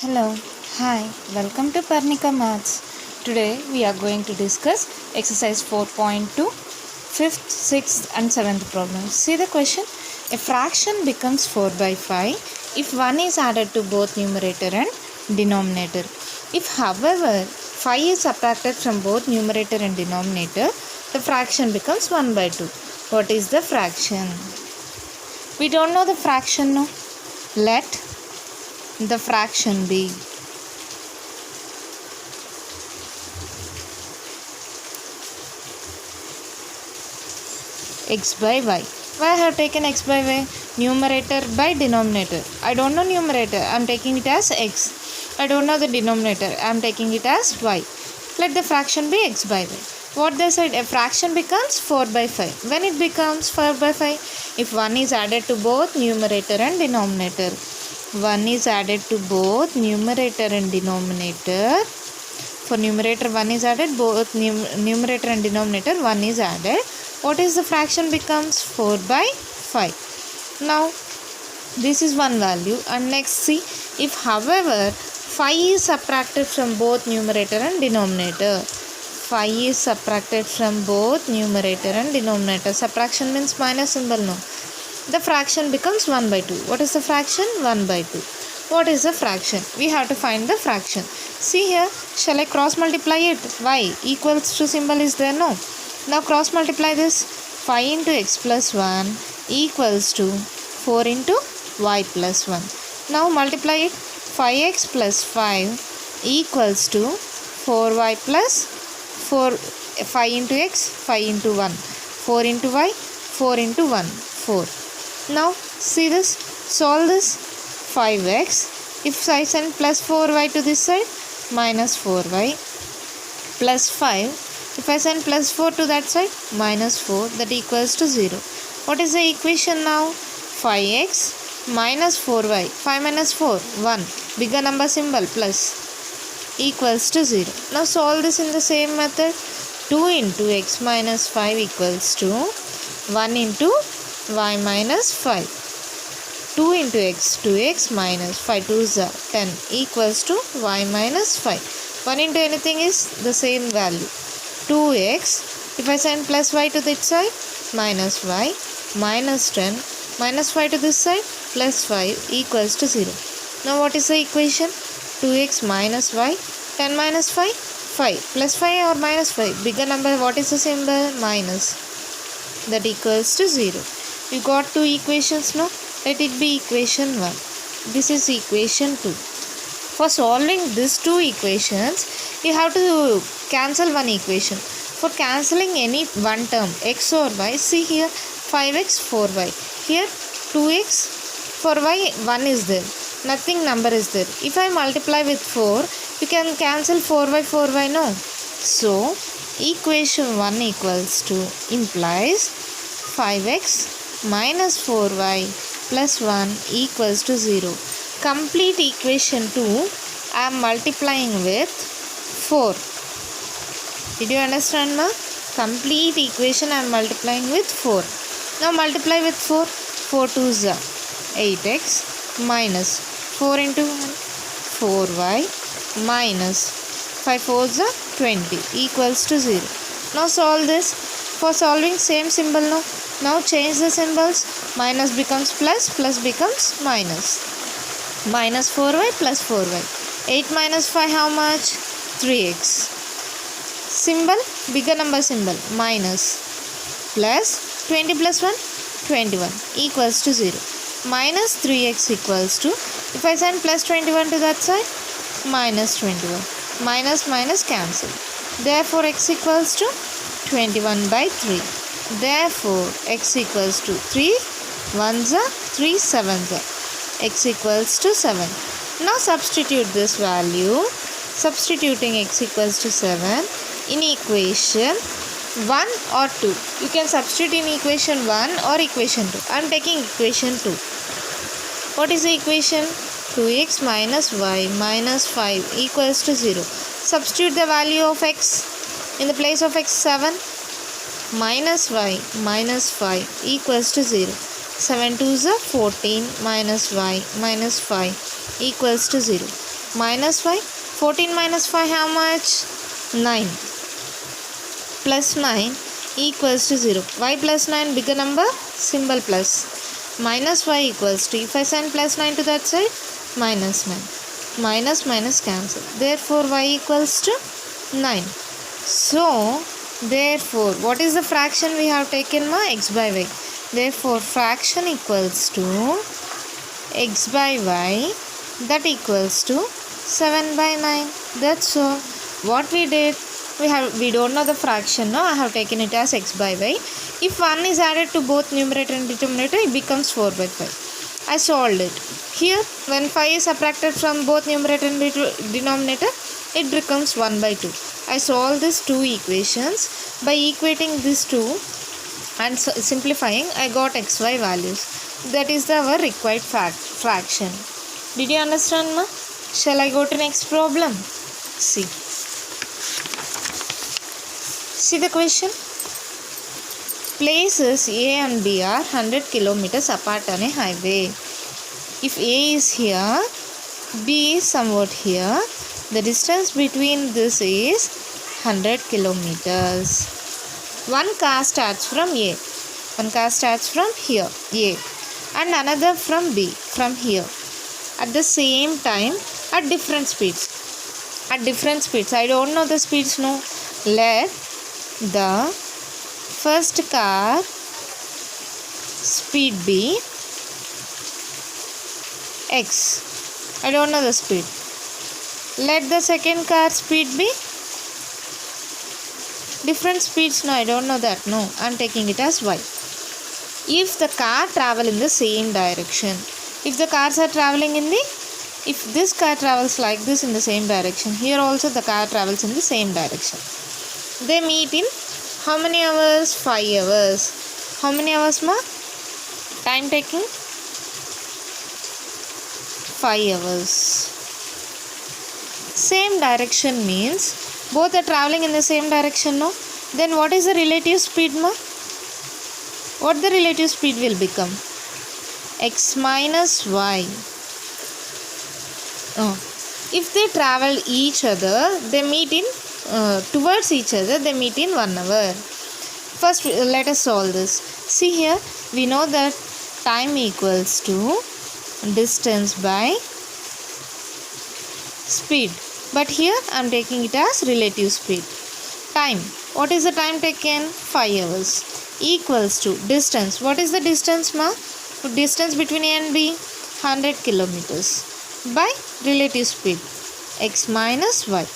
Hello, hi, welcome to Parnika Maths. Today we are going to discuss exercise 4.2, 5th, 6th and 7th problems. See the question. A fraction becomes 4 by 5 if 1 is added to both numerator and denominator. If however 5 is subtracted from both numerator and denominator, the fraction becomes 1 by 2. What is the fraction? We don't know the fraction, no? Let the fraction be x by y. Why I have taken x by y? Numerator by denominator. I don't know numerator. I am taking it as x. I don't know the denominator. I am taking it as y. Let the fraction be x by y. What they said? A fraction becomes 4 by 5. When it becomes 4 by 5? If 1 is added to both numerator and denominator. 1 is added to both numerator and denominator. For numerator 1 is added, both numerator and denominator 1 is added. What is the fraction becomes 4 by 5. Now this is one value, and next see, if however 5 is subtracted from both numerator and denominator. 5 is subtracted from both numerator and denominator. Subtraction means minus symbol, no? The fraction becomes 1 by 2. What is the fraction? 1 by 2. What is the fraction? We have to find the fraction. See here, shall I cross multiply it? Y equals to symbol is there? No. Now cross multiply this. 5 into x plus 1 equals to 4 into y plus 1. Now multiply it. 5x plus 5 equals to 4y plus 4. 5 into x, 5 into 1. 4 into y, 4 into 1, 4. Now see this, solve this. 5x, if I send plus 4y to this side, minus 4y, plus 5, if I send plus 4 to that side, minus 4, that equals to 0. What is the equation now? 5x minus 4y, 5 minus 4, 1, bigger number symbol, plus, equals to 0. Now solve this in the same method. 2 into x minus 5 equals to 1 into y minus 5. 2 into x, 2x minus 5 2 is 10 equals to y minus 5. 1 into anything is the same value. 2x, if I send plus y to this side, minus y, minus 10, minus 5 to this side, plus 5 equals to 0. Now what is the equation? 2x minus y, 10 minus 5, 5, plus 5 or minus 5, bigger number, what is the symbol? Minus, that equals to 0. You got two equations now. Let it be equation 1. This is equation 2. For solving these two equations, you have to cancel one equation. For cancelling any one term, x or y, see here 5x, 4y. Here 2x, for y 1 is there. Nothing number is there. If I multiply with 4, you can cancel 4y, 4y, no. So, equation 1 equals to implies 5x minus 4y plus 1 equals to 0. Complete equation 2 I am multiplying with 4. Did you understand, ma? Complete equation I am multiplying with 4. Now multiply with 4. 4 2 is 8x minus 4 into 1 4y minus 5 4 is 20 equals to 0. Now solve this. For solving same symbol now. Now change the symbols. Minus becomes plus, plus becomes minus. Minus 4y plus 4y. 8 minus 5 how much? 3x. Symbol, bigger number symbol, minus. Plus 20 plus 1, 21 equals to 0. Minus 3x equals to, if I send plus 21 to that side, minus 21. Minus minus cancel. Therefore x equals to 21 by 3. Therefore x equals to 3 1s are 3 7s are. X equals to 7. Now substitute this value. Substituting x equals to 7 in equation 1 or 2. You can substitute in equation 1 or equation 2. I am taking equation 2. What is the equation? 2x minus y minus 5 equals to 0. Substitute the value of x. In the place of x, 7 minus y minus 5 equals to 0. 7 2s are 14 minus y minus 5 equals to 0. minus 5. 14 minus 5 how much? 9. Plus 9 equals to 0. Why plus 9? Bigger number, symbol plus. Minus y equals to, if I send plus 9 to that side, minus 9. Minus minus cancel. Therefore y equals to 9. So therefore what is the fraction we have taken? X by y. Therefore fraction equals to x by y, that equals to 7 by 9. That's all. What we did, we don't know the fraction. No, I have taken it as x by y. If 1 is added to both numerator and denominator, it becomes 4 by 5. I solved it. Here, when 5 is subtracted from both numerator and denominator, it becomes 1 by 2. I solved these two equations. By equating these two and simplifying, I got xy values. That is our required fraction. Did you understand, ma? Shall I go to next problem? See the question. Places A and B are 100 kilometers apart on a highway. If A is here, B is somewhat here, the distance between this is 100 kilometers. One car starts from A. One car starts from here, A, and another from B, from here. At the same time, at different speeds. At different speeds. I don't know the speeds, no. Let the first car speed be x. I don't know the speed. Let the second car speed be different speeds. No, I don't know that. No, I am taking it as y. If the car travel in the same direction, if the cars are traveling in the, if this car travels like this in the same direction, here also the car travels in the same direction. They meet in how many hours? 5 hours. How many hours, ma? Time taking? 5 hours. Same direction means both are traveling in the same direction, no? Then what is the relative speed, ma? What the relative speed will become? X minus y. If they travel each other, they meet in towards each other, they meet in 1 hour. First let us solve this. See here, we know that time equals to distance by speed, but here I am taking it as relative speed. Time, what is the time taken? 5 hours. Equals to distance. What is the distance, ma? Distance between A and B, 100 kilometers by relative speed, x minus y.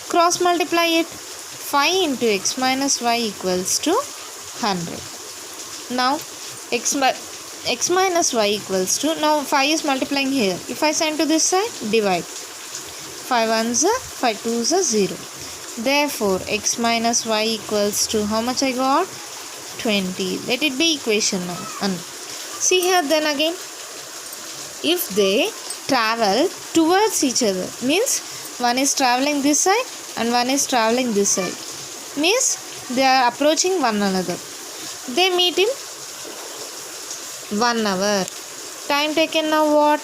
Cross multiply it. 5 into x minus y equals to 100. Now x minus y equals to, now 5 is multiplying here. If I send to this side, divide. 5 ones are 5 twos are 0. Therefore x minus y equals to, how much I got? 20. Let it be equation now. See here, then again, if they travel towards each other, means one is traveling this side and one is traveling this side, means they are approaching one another. They meet in 1 hour. Time taken now what?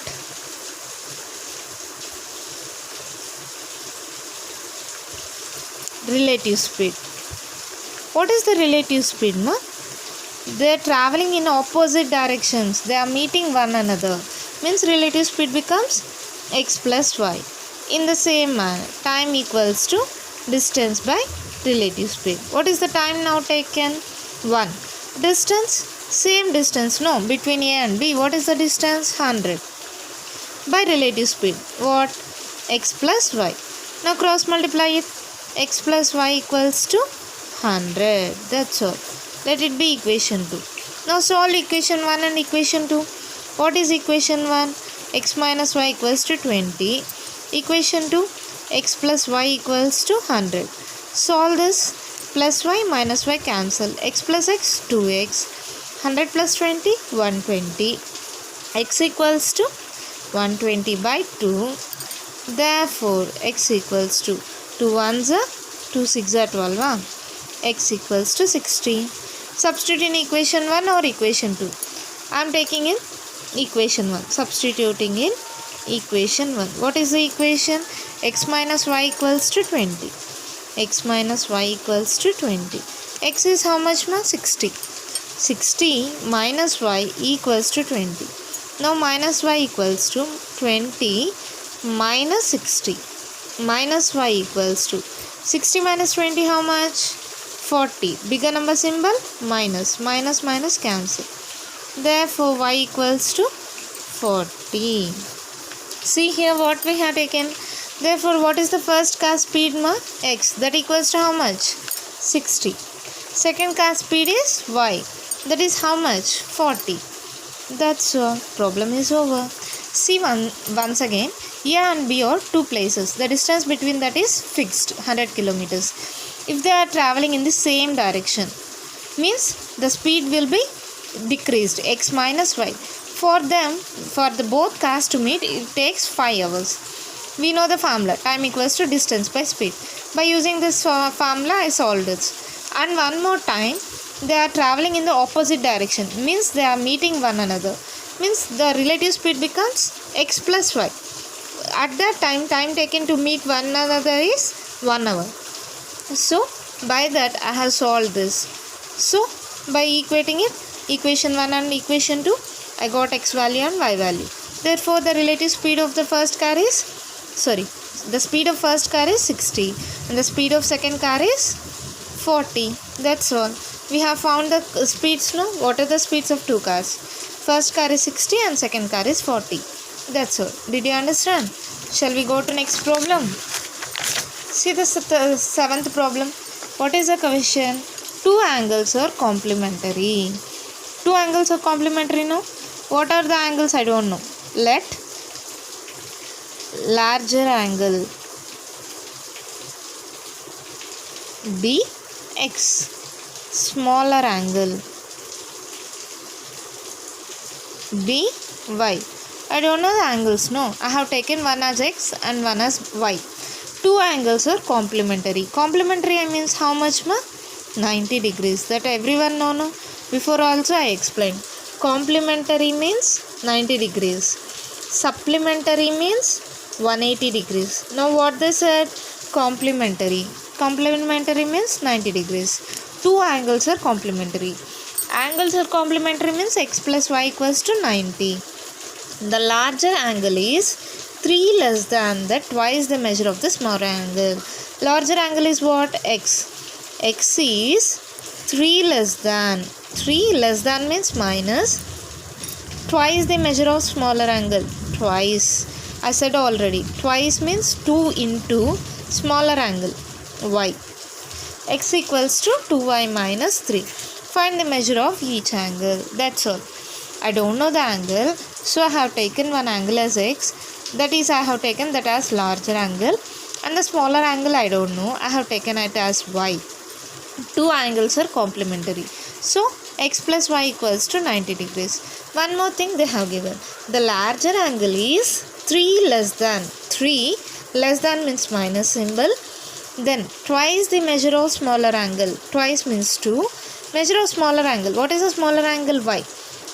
Relative speed. What is the relative speed, ma? They are traveling in opposite directions. They are meeting one another. Means relative speed becomes x plus y. In the same manner, time equals to distance by relative speed. What is the time now taken? 1. Distance, same distance, no, between A and B. What is the distance? 100. By relative speed, what? X plus y. Now cross multiply it. X plus y equals to 100. That's all. Let it be equation 2. Now solve equation 1 and equation 2. What is equation 1? X minus y equals to 20. Equation 2, x plus y equals to 100. Solve this. Plus y minus y cancel. X plus x, 2x. 100 plus 20, 120. X equals to 120 by 2. Therefore, x equals to 2 1s are 2 6 are 12. X equals to 60. Substitute in equation 1 or equation 2. I am taking in equation 1. Substituting in equation 1. What is the equation? X minus y equals to 20. X minus y equals to 20. X is how much, ma? 60. 60 minus y equals to 20. Now minus y equals to 20 minus 60. Minus y equals to 60 minus 20 how much? 40. Bigger number symbol? Minus. Minus minus cancel. Therefore y equals to 40. See here what we have taken. Therefore what is the first car speed, ma? X. That equals to how much? 60. Second car speed is y. That is how much? 40. That's all. Problem is over. See once again. A and B are two places. The distance between that is fixed 100 kilometers. If they are traveling in the same direction, means the speed will be decreased, x minus y. For them, for the both cars to meet, it takes 5 hours. We know the formula, time equals to distance by speed. By using this formula, I solved it. And one more time, they are traveling in the opposite direction, means they are meeting one another. Means the relative speed becomes x plus y. At that time taken to meet one another is 1 hour. So by that I have solved this. So by equating it, equation 1 and equation 2, I got x value and y value. Therefore the relative speed of the first car is, the speed of first car is 60 and the speed of second car is 40. That's all. We have found the speeds now. What are the speeds of two cars? First car is 60 and second car is 40. That's all. Did you understand? Shall we go to next problem? See the seventh problem. What is the question? Two angles are complementary. Two angles are complementary, no? What are the angles? I don't know. Let larger angle be x, smaller angle be y. I don't know the angles, no. I have taken one as x and one as y. Two angles are complementary. Complementary means how much, ma? 90 degrees. That everyone know, no? Before also I explained. Complementary means 90 degrees. Supplementary means 180 degrees. Now what they said? Complementary. Complementary means 90 degrees. Two angles are complementary. Angles are complementary means x plus y equals to 90. The larger angle is 3 less than the twice the measure of the smaller angle. Larger angle is what? X. X is 3 less than. 3 less than means minus. Twice the measure of smaller angle. Twice. I said already. Twice means 2 into smaller angle. Y. X equals to 2y minus 3. Find the measure of each angle. That's all. I don't know the angle, so I have taken one angle as x. That is, I have taken that as larger angle, and the smaller angle I don't know. I have taken it as y. Two angles are complementary. So x plus y equals to 90 degrees. One more thing they have given. The larger angle is 3 less than. 3 less than means minus symbol. Then twice the measure of smaller angle. Twice means 2. Measure of smaller angle. What is the smaller angle? Y.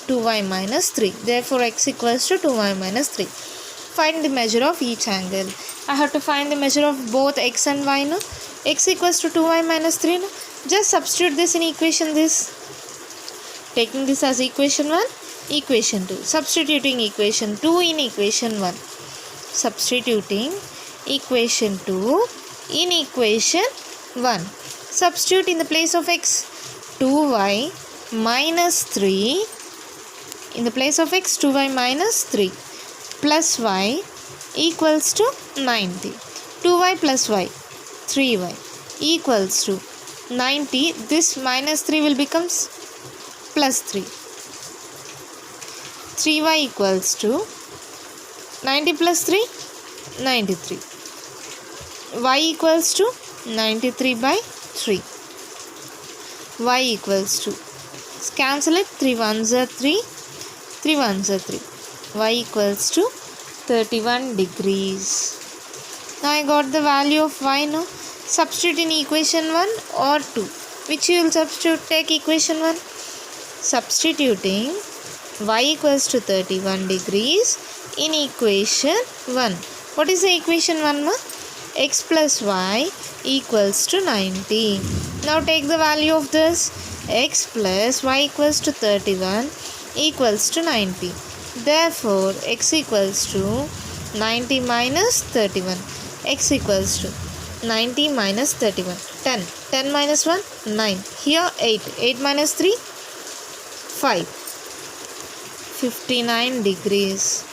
2y minus 3. Therefore x equals to 2y minus 3. Find the measure of each angle. I have to find the measure of both x and y. No? X equals to 2y minus 3. No? Just substitute this in equation this. Taking this as equation 1, equation 2. Substituting equation 2 in equation 1. Substituting equation 2 in equation 1. Substitute in the place of x 2y minus 3. In the place of x 2y minus 3 plus y equals to 90. 2y plus y 3y equals to 90. This minus 3 will become plus 3. 3y equals to 90 plus 3 93. Y equals to 93 by 3. Y equals to, cancel it, 3 ones are 3, 3 ones are 3. Y equals to 31 degrees. Now I got the value of y. No? Substitute in equation 1 or 2. Which you will substitute? Take equation 1. Substituting y equals to 31 degrees in equation 1. What is the equation 1 ma? X plus y equals to 90. Now take the value of this. X plus y equals to 31 equals to 90. Therefore x equals to 90 minus 31. X equals to 90 minus 31. 10. 10 minus 1, 9. Here 8. 8 minus 3, 5. 59 degrees.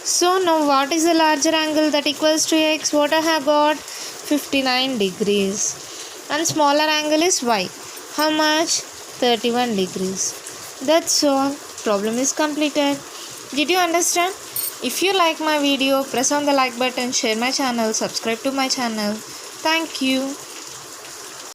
So now what is the larger angle that equals to x? What I have got? 59 degrees. And smaller angle is y. How much? 31 degrees. That's all. Problem is completed. Did you understand? If you like my video, press on the like button, share my channel, subscribe to my channel. Thank you.